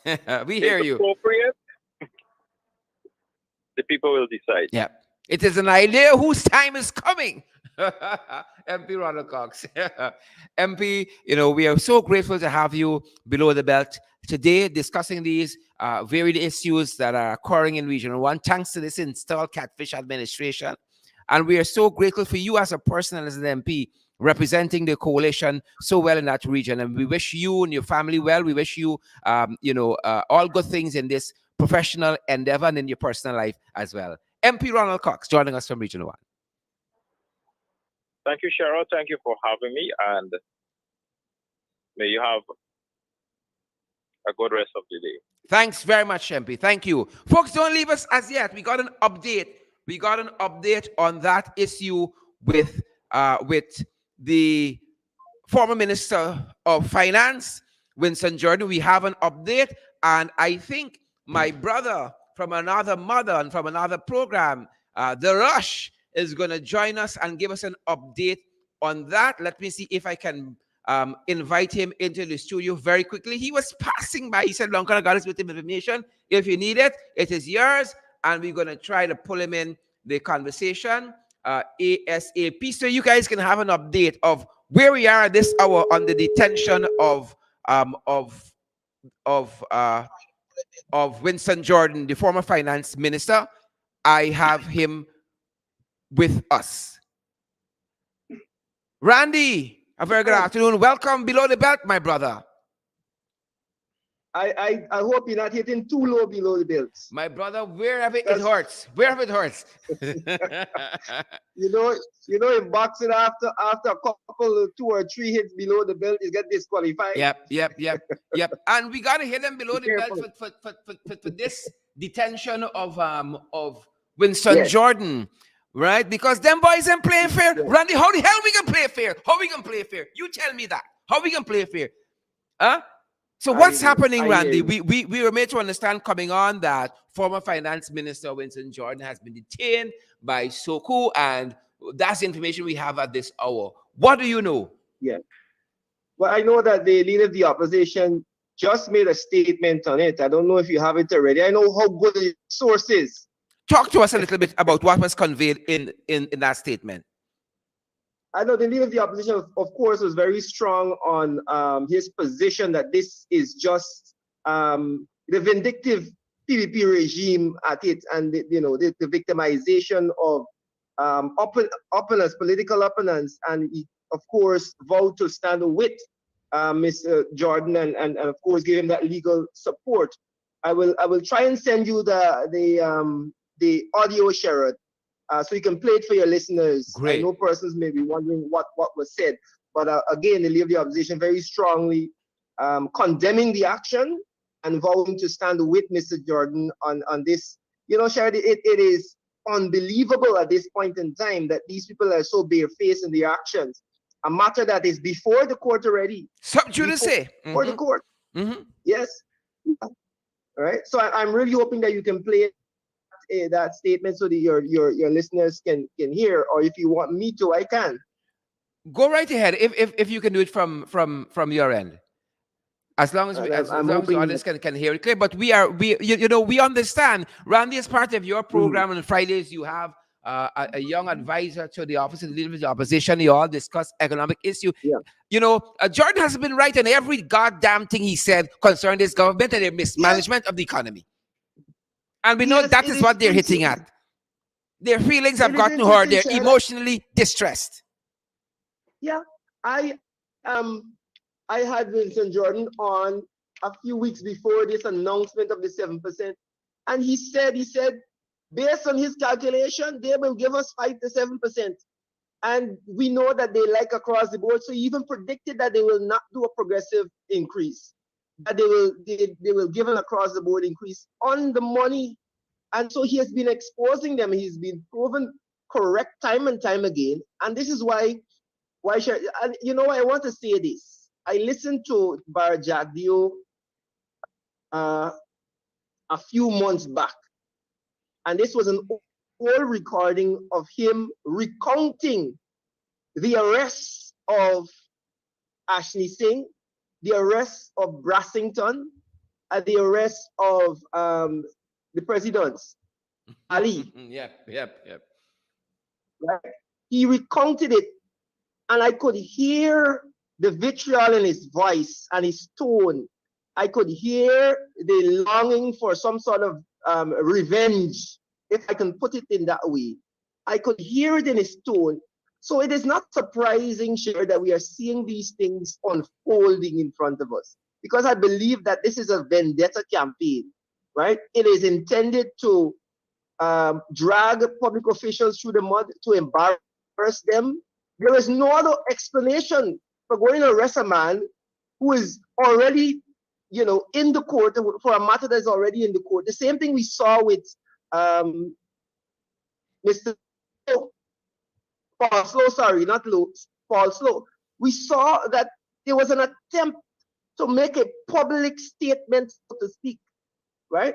[SPEAKER 2] we hear you.
[SPEAKER 3] Appropriate, the people will decide.
[SPEAKER 2] Yeah. It is an idea whose time is coming. MP Ronald Cox. MP, we are so grateful to have you below the belt today discussing these varied issues that are occurring in Region 1, thanks to this installed catfish administration. And we are so grateful for you as a person and as an MP representing the coalition so well in that region. And we wish you and your family well. We wish you, all good things in this professional endeavor and in your personal life as well. MP Ronald Cox joining us from Region 1.
[SPEAKER 3] Thank you, Cheryl. Thank you for having me, and may you have a good rest of the day.
[SPEAKER 2] Thanks very much, MP. Thank you. Folks, don't leave us as yet. We got an update. We got an update on that issue with the former Minister of Finance. Winston Jordan. We have an update, and I think my brother from another mother and from another program, The Rush, is going to join us and give us an update on that. Let me see if I can invite him into the studio very quickly. He was passing by. He said, Lonka got us with him information. If you need it, it is yours. And we're going to try to pull him in the conversation ASAP. So you guys can have an update of where we are this hour on the detention of Winston Jordan, the former finance minister. I have him with us. Randy, a very good afternoon. Welcome below the belt, my brother.
[SPEAKER 4] I hope you're not hitting too low below the belt.
[SPEAKER 2] My brother, wherever it hurts. Wherever it hurts.
[SPEAKER 4] you know, in boxing after a couple, 2 or 3 hits below the belt, you get disqualified.
[SPEAKER 2] Yep. And we gotta hit them below the belt for this detention of Winston Jordan. Right? Because them boys ain't playing fair. Yeah. Randy, how the hell we can play fair? How we can play fair? You tell me that. How we can play fair? Huh? So what's happening, Randy? We were made to understand coming on that former finance minister Winston Jordan has been detained by Soku, and that's the information we have at this hour. What do you know?
[SPEAKER 4] Yeah. Well, I know that the leader of the opposition just made a statement on it. I don't know if you have it already. I know how good the source is.
[SPEAKER 2] Talk to us a little bit about what was conveyed in that statement.
[SPEAKER 4] I know the leader of the opposition, of course, was very strong on his position that this is just the vindictive PPP regime at it, and the victimization of opponents, political opponents, and he, of course, vowed to stand with Mr. Jordan and of course give him that legal support. I will try and send you the audio, Sherrod, so you can play it for your listeners.
[SPEAKER 2] Great.
[SPEAKER 4] I know persons may be wondering what was said, but again, the leader of the opposition very strongly condemning the action and vowing to stand with Mr. Jordan on this. Sherrod, it is unbelievable at this point in time that these people are so barefaced in their actions. A matter that is before the court already.
[SPEAKER 2] Sub judice.
[SPEAKER 4] Before the court.
[SPEAKER 2] Mm-hmm.
[SPEAKER 4] Yes. All right. So I'm really hoping that you can play that statement so that your listeners can hear, or if you want me to, I can.
[SPEAKER 2] Go right ahead if you can do it from your end. As long as the audience can hear it clear. But we understand. Randy, as part of your program on Fridays, you have a young advisor to the office of the leader of the opposition. You all discuss economic issue.
[SPEAKER 4] Yeah.
[SPEAKER 2] Jordan has been right in every goddamn thing he said concerning this government and their mismanagement of the economy. And we know that is what they're hitting at. Their feelings have gotten hurt. They're emotionally distressed.
[SPEAKER 4] Yeah. I had Winston Jordan on a few weeks before this announcement of the 7%. And he said, based on his calculation, they will give us 5 to 7%. And we know that they like across the board. So he even predicted that they will not do a progressive increase, that they will give an across the board increase on the money. And so he has been exposing them. He's been proven correct time and time again. And this is why and I want to say this. I listened to Bar Jagdio a few months back. And this was an old recording of him recounting the arrest of Ashley Singh, the arrest of Brassington, and the arrest of the presidents, Ali.
[SPEAKER 2] Yep.
[SPEAKER 4] Right? He recounted it, and I could hear the vitriol in his voice and his tone. I could hear the longing for some sort of revenge, if I can put it in that way. I could hear it in his tone. So it is not surprising, Cher, that we are seeing these things unfolding in front of us, because I believe that this is a vendetta campaign, right? It is intended to drag public officials through the mud, to embarrass them. There is no other explanation for going to arrest a man who is already, in the court for a matter that is already in the court. The same thing we saw with Mr. Paul Slow, sorry, not Low, Paul Slow. We saw that there was an attempt to make a public statement, so to speak, right?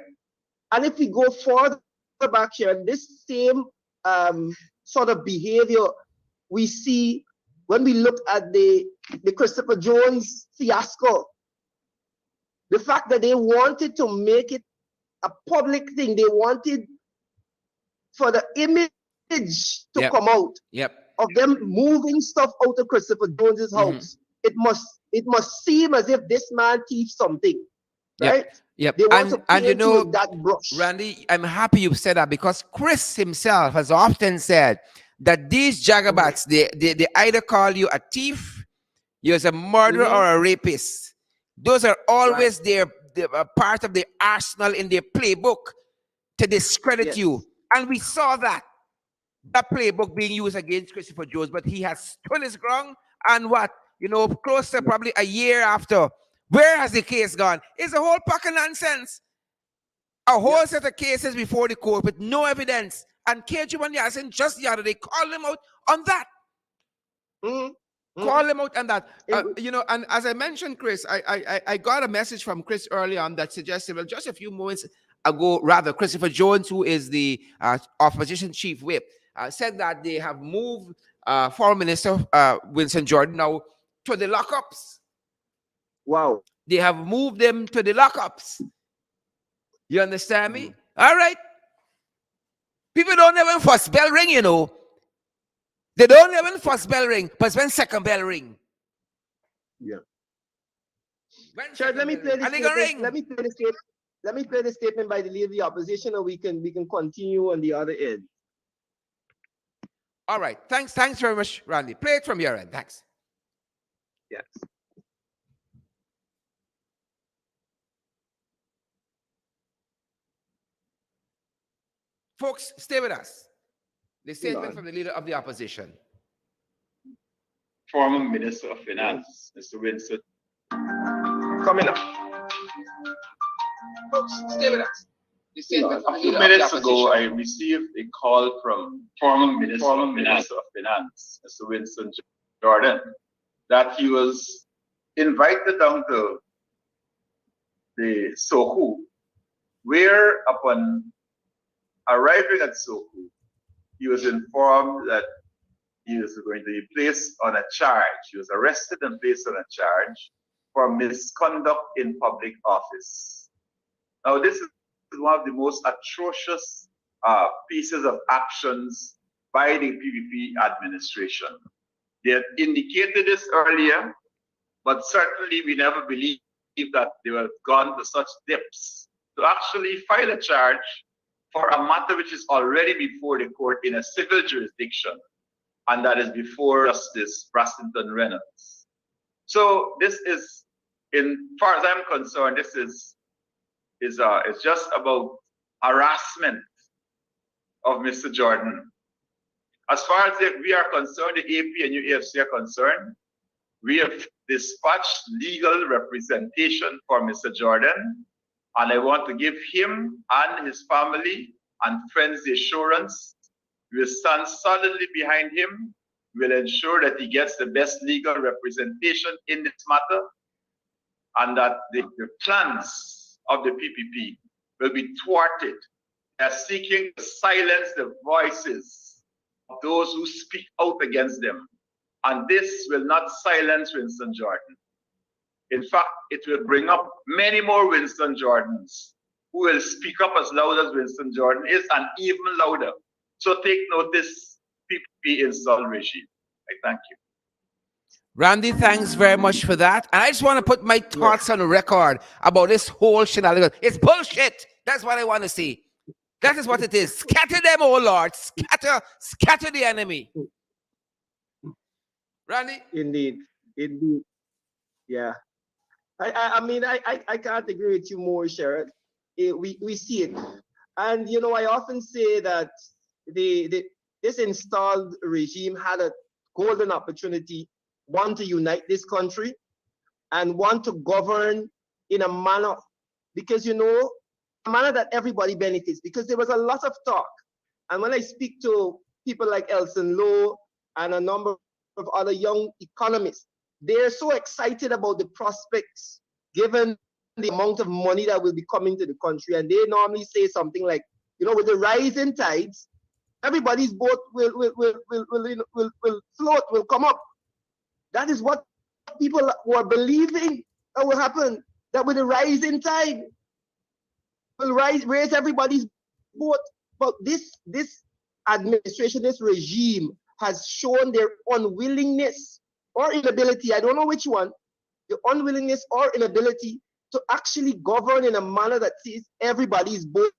[SPEAKER 4] And if we go further back here, this same sort of behavior we see when we look at the Christopher Jones fiasco. The fact that they wanted to make it a public thing, they wanted for the image to come out of them moving stuff out of Christopher Jones's house. It must seem as if this man thieved something, right?
[SPEAKER 2] Yep.
[SPEAKER 4] They want to
[SPEAKER 2] And you
[SPEAKER 4] paint
[SPEAKER 2] know,
[SPEAKER 4] with that brush.
[SPEAKER 2] Randy, I'm happy you said that, because Chris himself has often said that these Jagabats, they either call you a thief, you're a murderer, or a rapist. Those are always their part of the arsenal in their playbook to discredit you. And we saw that playbook being used against Christopher Jones, but he has stood his ground. And what, close to probably a year after, where has the case gone? It's a whole pack of nonsense. A whole set of cases before the court with no evidence. And KG Yasin just the other day called him out on that. Call him out on that. And as I mentioned, Chris, I got a message from Chris early on that suggested, well, just a few moments ago, rather, Christopher Jones, who is the opposition chief whip, said that they have moved Foreign Minister Winston Jordan now to the lockups.
[SPEAKER 4] Wow.
[SPEAKER 2] They have moved them to the lockups. You understand me? All right. People don't even first bell ring, They don't even first bell ring, but it's when second bell ring.
[SPEAKER 4] Yeah. Sure, let me play this statement. Let me play the statement by the leader of the opposition, and we can continue on the other end.
[SPEAKER 2] All right. Thanks very much, Randy. Play it from your end. Thanks.
[SPEAKER 4] Yes.
[SPEAKER 2] Folks, stay with us. The statement from the leader of the opposition.
[SPEAKER 5] Former Minister of Finance, Mr. Winston.
[SPEAKER 4] Coming up.
[SPEAKER 2] Folks, stay with us.
[SPEAKER 5] A few minutes ago, I received a call from former Minister of Finance, Mr. Winston Jordan, that he was invited down to the Sohu, where upon arriving at Sohu, he was informed that he was going to be placed on a charge. He was arrested and placed on a charge for misconduct in public office. Now, this is one of the most atrocious pieces of actions by the PPP administration. They had indicated this earlier, but certainly we never believed that they were gone to such depths to actually file a charge for a matter which is already before the court in a civil jurisdiction, and that is before Justice Brassington Reynolds. So this is, in far as I'm concerned, this is just about harassment of Mr. Jordan. As far as we are concerned, the AP and UAFC are concerned, we have dispatched legal representation for Mr. Jordan, and I want to give him and his family and friends the assurance we will stand solidly behind him. We will ensure that he gets the best legal representation in this matter, and that the plans of the PPP will be thwarted. They are seeking to silence the voices of those who speak out against them. And this will not silence Winston Jordan. In fact, it will bring up many more Winston Jordans who will speak up as loud as Winston Jordan is, and even louder. So take notice, PPP install regime. I thank you.
[SPEAKER 2] Randy, thanks very much for that. And I just want to put my thoughts on the record about this whole shenanigans. It's bullshit. That's what I want to see. That is what it is. Scatter them, oh Lord. Scatter the enemy. Randy?
[SPEAKER 4] Indeed. Yeah. I mean, I can't agree with you more, Sherrod. We see it. And, I often say that this installed regime had a golden opportunity, one, to unite this country, and one, to govern in a manner, because, a manner that everybody benefits, because there was a lot of talk. And when I speak to people like Elson Lowe and a number of other young economists, they're so excited about the prospects given the amount of money that will be coming to the country. And they normally say something like, with the rising tides, everybody's boat will float, will come up. That is what people were believing that will happen. That with the rising tide will raise everybody's boat. But this administration, this regime has shown their unwillingness or inability, I don't know which one, the unwillingness or inability to actually govern in a manner that sees everybody's boat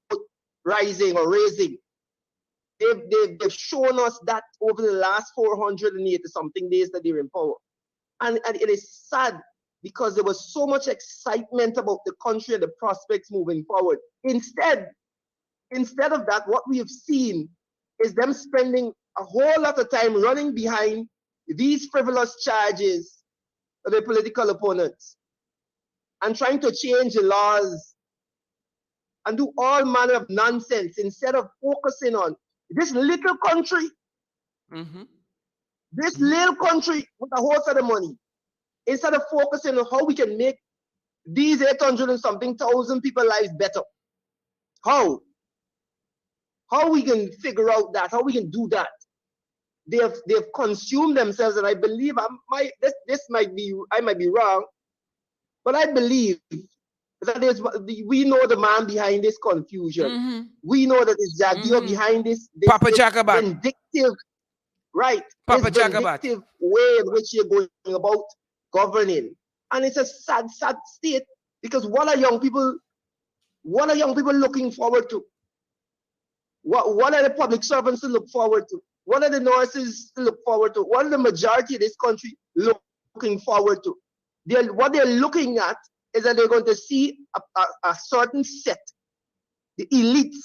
[SPEAKER 4] rising or raising. They've shown us that over the last 480 something days that they're in power. And it is sad because there was so much excitement about the country and the prospects moving forward. Instead of that, what we have seen is them spending a whole lot of time running behind these frivolous charges of their political opponents and trying to change the laws and do all manner of nonsense instead of focusing on this little country, this little country with a whole set of money, instead of focusing on how we can make these 800 and something thousand people's lives better. How we can figure out that, how we can do that. They've consumed themselves, and I believe I might be wrong, but I believe that we know the man behind this confusion. We know that it's Jagio behind this
[SPEAKER 2] Papa Jagabat.
[SPEAKER 4] Vindictive, right?
[SPEAKER 2] Papa
[SPEAKER 4] this
[SPEAKER 2] Jagabat.
[SPEAKER 4] Vindictive way in which you're going about governing, and it's a sad state because what are young people looking forward to? What are the public servants to look forward to? What are the nurses to look forward to? What are the majority of this country looking forward to? What they're looking at is that they're going to see a certain set, the elites,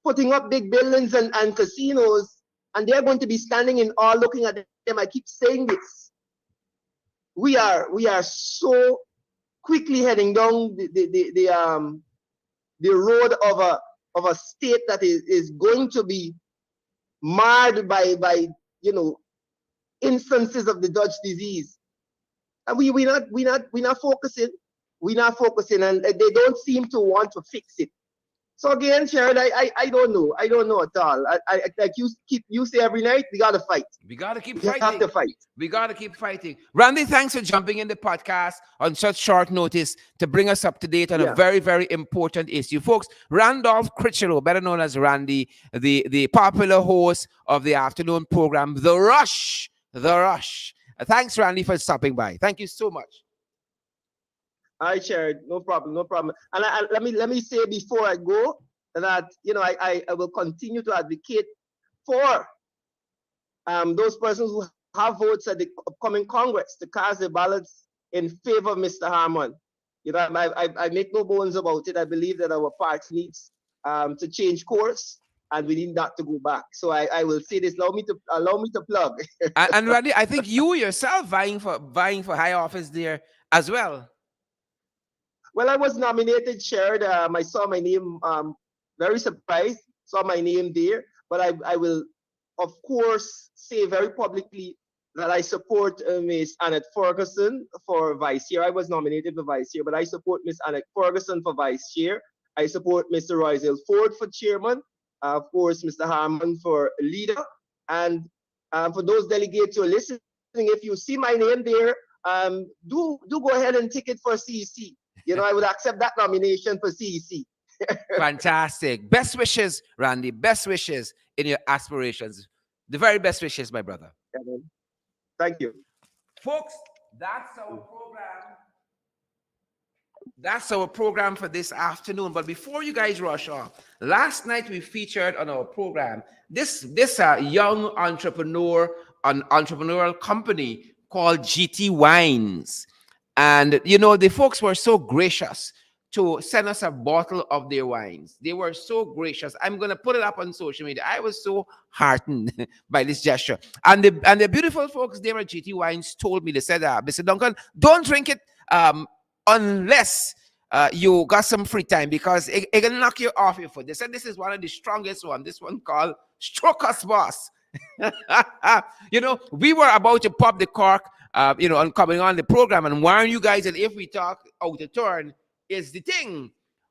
[SPEAKER 4] putting up big buildings and casinos, and they're going to be standing in awe looking at them. I keep saying this. We are so quickly heading down the road of a state that is going to be marred by instances of the Dutch disease, and we're not focusing, and they don't seem to want to fix it. So again, Sharon, I don't know at all. I like you say every night, we gotta fight.
[SPEAKER 2] We gotta keep
[SPEAKER 4] We
[SPEAKER 2] fighting.
[SPEAKER 4] have to fight.
[SPEAKER 2] We gotta keep fighting. Randy, thanks for jumping in the podcast on such short notice to bring us up to date on a very, very important issue. Folks, Randolph Critchlow, better known as Randy, the popular host of the afternoon program, The Rush. Thanks, Randy, for stopping by. Thank you so much.
[SPEAKER 4] All right, Sharon, no problem. And let me say before I go that I will continue to advocate for those persons who have votes at the upcoming Congress to cast their ballots in favor of Mr. Harmon. I make no bones about it. I believe that our party needs to change course, and we need not to go back. So I will say this. Allow me to plug.
[SPEAKER 2] and Randy, I think you yourself vying for high office there as well.
[SPEAKER 4] Well, I was nominated, Shared. I saw my name, very surprised, saw my name there. But I will, of course, say very publicly that I support Ms. Annette Ferguson for vice chair. I was nominated for vice chair, but I support Ms. Annette Ferguson for vice chair. I support Mr. Royzel Ford for chairman. Of course, Mr. Harmon for leader. And for those delegates who are listening, if you see my name there, do go ahead and tick it for CEC. I would accept that nomination for CEC.
[SPEAKER 2] Fantastic. Best wishes, Randy. Best wishes in your aspirations. The very best wishes, my brother.
[SPEAKER 4] Thank you.
[SPEAKER 2] Folks, that's our program. That's our program for this afternoon. But before you guys rush off, last night we featured on our program this young entrepreneur, an entrepreneurial company called GT Wines. And, the folks were so gracious to send us a bottle of their wines. They were so gracious. I'm going to put it up on social media. I was so heartened by this gesture. And the beautiful folks there at GT Wines told me, they said, Mr. Duncan, don't drink it unless you got some free time, because it can knock you off your foot. They said this is one of the strongest one. This one called Stroke Us Boss. We were about to pop the cork on coming on the program and warn you guys that if we talk out of turn is the thing.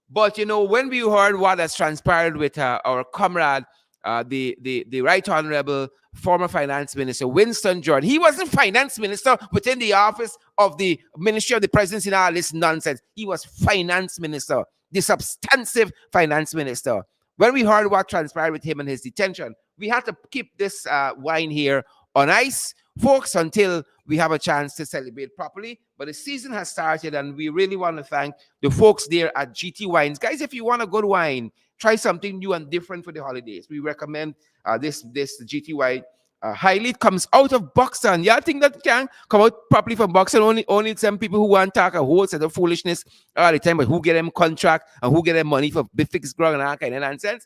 [SPEAKER 2] But when we heard what has transpired with our comrade, the Right Honorable former Finance Minister Winston Jordan, he wasn't Finance Minister within the office of the Ministry of the Presidency and all this nonsense. He was Finance Minister, the substantive Finance Minister. When we heard what transpired with him and his detention, we had to keep this wine here on ice, folks, until we have a chance to celebrate properly. But the season has started, and we really want to thank the folks there at GT Wines. Guys, if you want a good wine, try something new and different for the holidays. We recommend this GT wine highly. It comes out of Buxton. Y'all think that can come out properly from Buxton? Only some people who want to talk a whole set of foolishness all the time, but who get them contract and who get them money for big fixed ground and all kind of nonsense.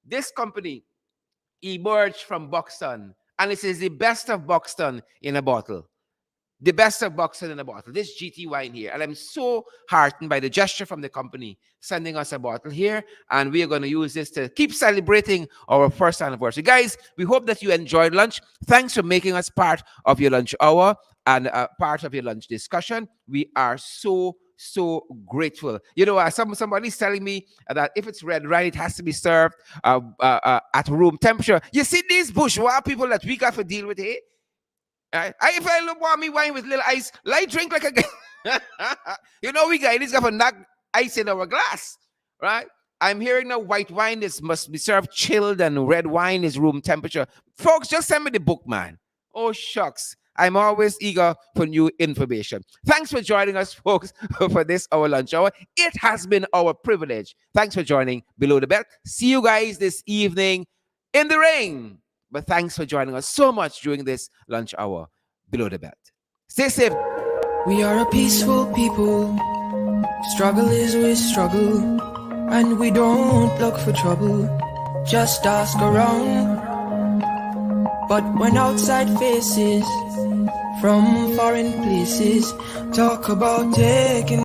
[SPEAKER 2] This company emerged from Buxton, and it is the best of Buxton in a bottle. The best of Buxton in a bottle. This GT wine here. And I'm so heartened by the gesture from the company sending us a bottle here. And we are going to use this to keep celebrating our first anniversary. Guys, we hope that you enjoyed lunch. Thanks for making us part of your lunch hour and part of your lunch discussion. We are so grateful. Somebody's telling me that if it's red wine, it has to be served at room temperature. You see these bourgeois people that we got to deal with here? If I look want me wine with little ice, light drink like a we guys got to knock ice in our glass, right? I'm hearing now white wine must be served chilled and red wine is room temperature. Folks, just send me the book, man. Oh, shucks. I'm always eager for new information. Thanks for joining us, folks, for this, our lunch hour. It has been our privilege. Thanks for joining Below the Belt. See you guys this evening in the ring. But thanks for joining us so much during this lunch hour Below the Belt. Stay safe.
[SPEAKER 1] We are a peaceful people. Struggle is we struggle. And we don't look for trouble. Just ask around. But when outside faces from foreign places talk about taking